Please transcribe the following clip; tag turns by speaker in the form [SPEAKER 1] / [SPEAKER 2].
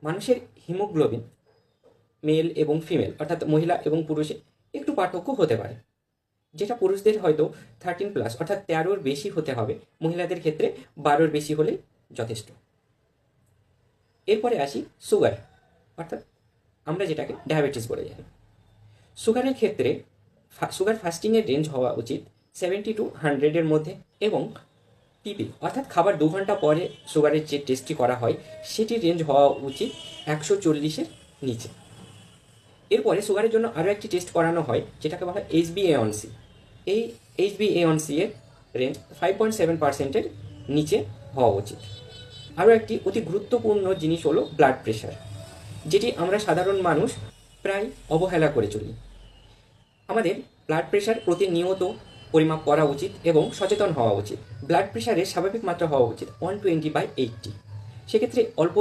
[SPEAKER 1] মানুষের haemoglobin mail এবং female অর্থাৎ মহিলা এবং পুরুষে একটু পার্থক্য হতে পারে, যেটা পুরুষদের হয়তো 13+ অর্থাৎ 13-র বেশি হতে হবে, মহিলাদের ক্ষেত্রে 12-র বেশি হলেই যথেষ্ট। এরপরে আসি সুগার, অর্থাৎ আমরা যেটাকে ডায়াবেটিস বলে জানি। সুগারের ক্ষেত্রে সুগার ফাস্টিংয়ের রেঞ্জ হওয়া উচিত 70 to 100-এর মধ্যে, এবং পিপি অর্থাৎ খাবার 2 ঘন্টা পরে সুগারের যে টেস্টটি করা হয় সেটির রেঞ্জ হওয়া উচিত 140-এর নিচে। এরপরে সুগারের জন্য আরও একটি টেস্ট করানো হয় যেটাকে বলা হয় HbA1c। এই HbA1c এর রেঞ্জ 5.7%-এর নিচে হওয়া উচিত। আরও একটি অতি গুরুত্বপূর্ণ জিনিস হলো ব্লাড প্রেশার, যেটি আমরা সাধারণ মানুষ প্রায় অবহেলা করে চলি। আমাদের ব্লাড প্রেশার প্রতিনিয়ত পরিমাপ করা উচিত এবং সচেতন হওয়া উচিত। ব্লাড প্রেশারের স্বাভাবিক মাত্রা হওয়া উচিত 120/80। সেক্ষেত্রে অল্প